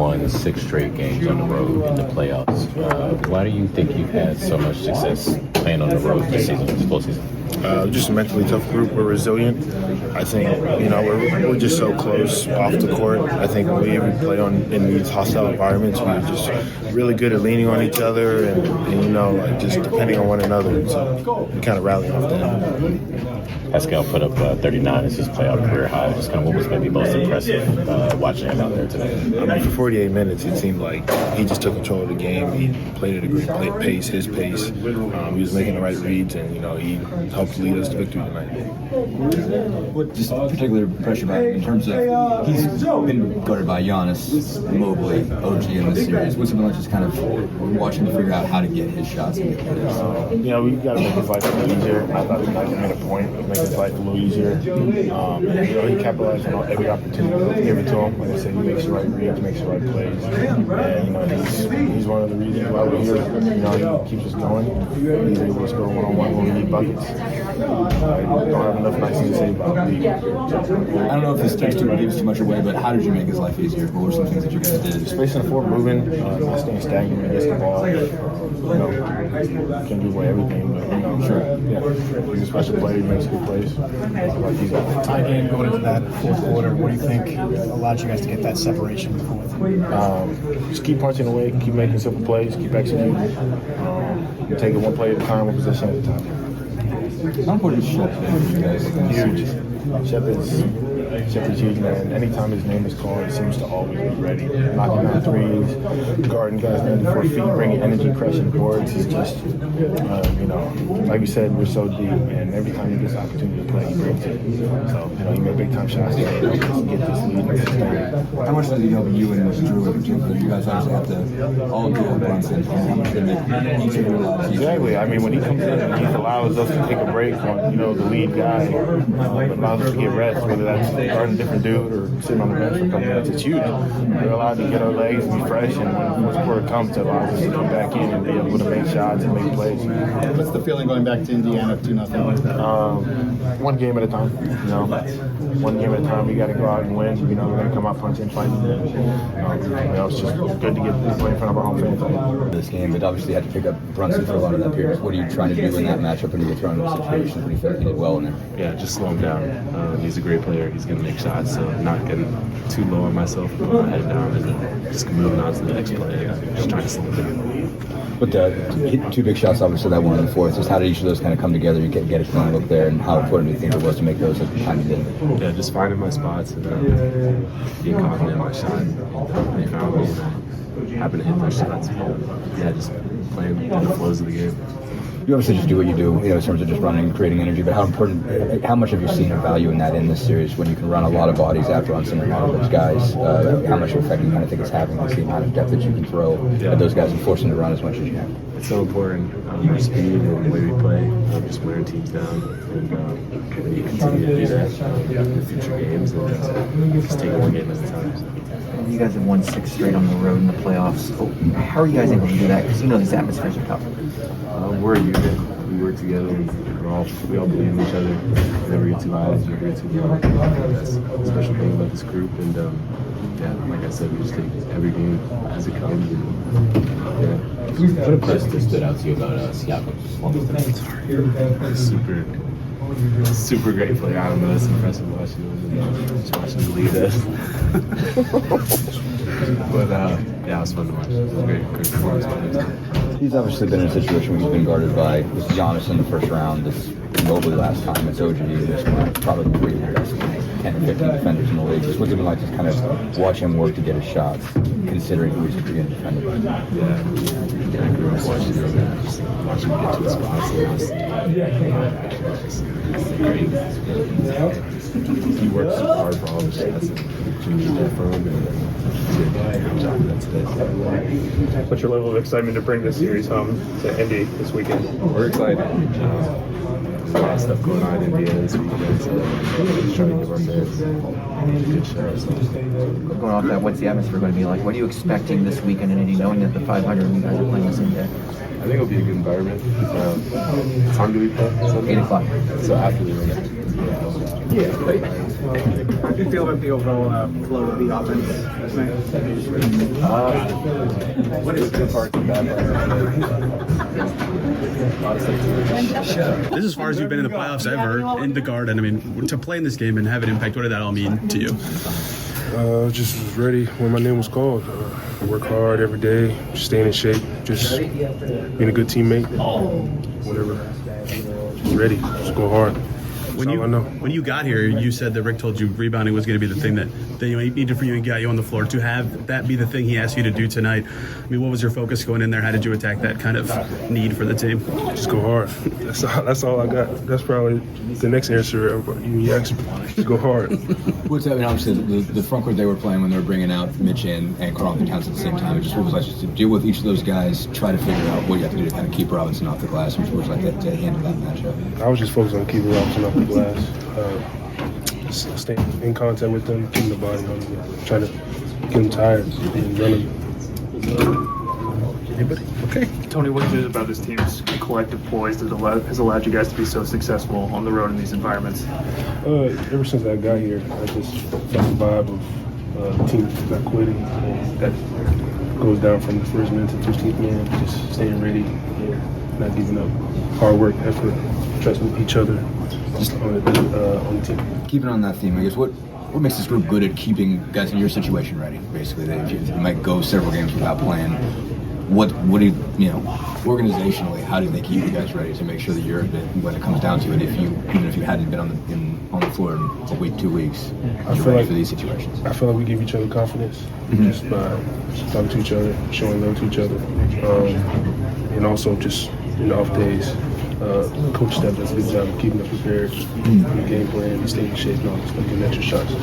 won 6 straight games on the road in the playoffs. Why do you think you've had so much success playing on the road this season, this postseason? Just a mentally tough group. We're resilient. I think, we're just so close off the court. I think when we play in these hostile environments, we're just really good at leaning on each other and just depending on one another. So we kind of rally off that. Pascal put up 39 as his playoff career high. Just kind of what was maybe most impressive watching him out there today? For 48 minutes, it seemed like he just took control of the game. He played at a great pace, his pace. He was making the right reads, and he helped lead us to victory tonight. What just particularly impressed you about him in terms of he's been guarded by Giannis, Mobley, OG in this series? What's it been like just kind of watching him figure out how to get his shots and get his? We got to make his life a little easier. I thought tonight he made a point of making his life a little easier. He capitalized on every opportunity give it to him. Like I said, he makes the right reads, makes the right plays, and he's one of the reasons why we're here. He keeps us going. He's able to score one-on-one when we need buckets. I don't have enough nice things to say about him. I don't know if this text gives too much away, but how did you make his life easier? What were some things that you guys did? Spacing the floor, moving, not staying stagnant against the ball. Can't do away everything, but he's a special player. He makes good plays. Tie game going into that fourth quarter. What do you think allowed you guys to get that separation in the fourth? Just keep punching away, keep making simple plays, keep executing. Take it one play at a time, one possession at a time. How important is Sheppard for you guys? Huge. Sheppard's huge, man. Anytime his name is called, he seems to always be ready. Knocking down threes, guarding guys 94 feet, bringing energy, crushing boards. He's just, like we said, we're so deep, and every time he gets the opportunity to play, he brings it. So, he made big time shots today to get this lead and sustain. How much does he help you and Drew in particular? You guys obviously have to all deal with Brunson. How much did it make each of your lives? Exactly. When he comes in, he allows us to take a break on, the lead guy, allows us to get rest, whether that's guarding a different dude or sitting on the bench for a couple minutes. It's huge. We're allowed to get our legs and be fresh, and when the fourth quarter comes, it allows us to come back in and be able to make shots and make plays. What's the feeling going back to Indiana 2-0? One game at a time. One game at a time. We got to go out and win. We're going to come out punching, fighting. It's just good to get to play in front of our home fans. This game, it obviously had to pick up Brunson for a lot of that period. What are you trying to do in that matchup when you get thrown into situations when you feel like you did well in there? Yeah, just slow him down. He's a great player. He's going to make shots, so not getting too low on myself, put my head down, and then just moving on to the next play. Just trying to slow him down. But hit 2 big shots, obviously, that one in the fourth. Just how did each of those kind of come together? You get a clean look there, and how important do you think it was to make those at the time you did? Yeah, just finding my spots and being confident in my shot. They found me, and I happened to hit those shots. Just playing the flows of the game. You obviously just do what you do, in terms of just running and creating energy, but how much have you seen a value in that in this series when you can run a lot of bodies after on some of those guys? How much effect do you kind of think it's having with the amount of depth that you can throw at those guys and force them to run as much as you can? It's so important. Our speed and the way we play, just wearing teams down, and when you continue to do that in the future games, and just take one game at a time. You guys have won 6 straight on the road in the playoffs. How are you guys able to do that? Because these atmospheres are tough. We're a unit. We work together. We all believe in each other. We never get too high, we never get too low. That's a special thing about this group. And like I said, we just take every game as it comes. What impressive stood out to you about Siakam's performance? Super great player. I don't know. It's impressive watching him. Just watching him lead us. But it was fun to watch. It was a great performance by him. He's obviously been in a situation where he's been guarded by Giannis in the first round. It's Mobley last time. It's OG in this one. Probably 3 of the best 10 or 15 defenders in the league. Just what's it been like to kind of watch him work to get his shots, considering who he's being defended by? Yeah, I grew up watching him. Just watching him get to his spots. It's great. He works hard for all the shots to need that from him. What's your level of excitement to bring this series home to Indy this weekend? We're excited. There's a lot of stuff going on in Indiana this weekend, so just trying to give our fans a good show. So. Going off that, what's the atmosphere going to be like? What are you expecting this weekend in Indy, knowing that the 500 you guys are playing the same day? I think it'll be a good environment. What time do we play? Sunday? 8 o'clock. So after the race. How do you feel about the overall flow of the offense tonight? What is good parts and bad parts? This is as far as you've been in the playoffs ever in the Garden. I mean, to play in this game and have an impact, what did that all mean to you? Just was ready when my name was called. I work hard every day, staying in shape, just being a good teammate, whatever. Just ready, just go hard. When you got here, you said that Rick told you rebounding was going to be the thing that he needed for you and got you on the floor. To have that be the thing he asked you to do tonight, I mean, what was your focus going in there? How did you attack that kind of need for the team? Just go hard. That's all I got. That's probably the next answer. You asked me. Just go hard. What's that? I mean, obviously, the front court they were playing when they were bringing out Mitch and Carlton Towns at the same time. It just what was like just to deal with each of those guys, try to figure out what you have to do to kind of keep Robinson off the glass, which was like that to handle that matchup. I was just focused on keeping Robinson off the glass, staying in contact with them, keeping the body on them, trying to get them tired and run them. Anybody? Okay. Tony, what is it about this team's collective poise that has allowed you guys to be so successful on the road in these environments? Ever since I got here, I just felt the vibe of the team not quitting. That goes down from the first man to the 15th man, just staying ready, not giving up. Hard work, effort, trusting each other just on the team. Keeping on that theme, I guess what makes this group good at keeping guys in your situation ready? Basically, that if you might go several games without playing. What do you organizationally? How do they keep you guys ready to make sure that you're when it comes down to it? Even if you hadn't been on the floor in a week, 2 weeks, you're ready for these situations. I feel like we give each other confidence just by talking to each other, showing love to each other, and also just in the off days. Coach Steph does a good job of keeping us prepared, the game plan, staying in shape, and all this, making extra shots.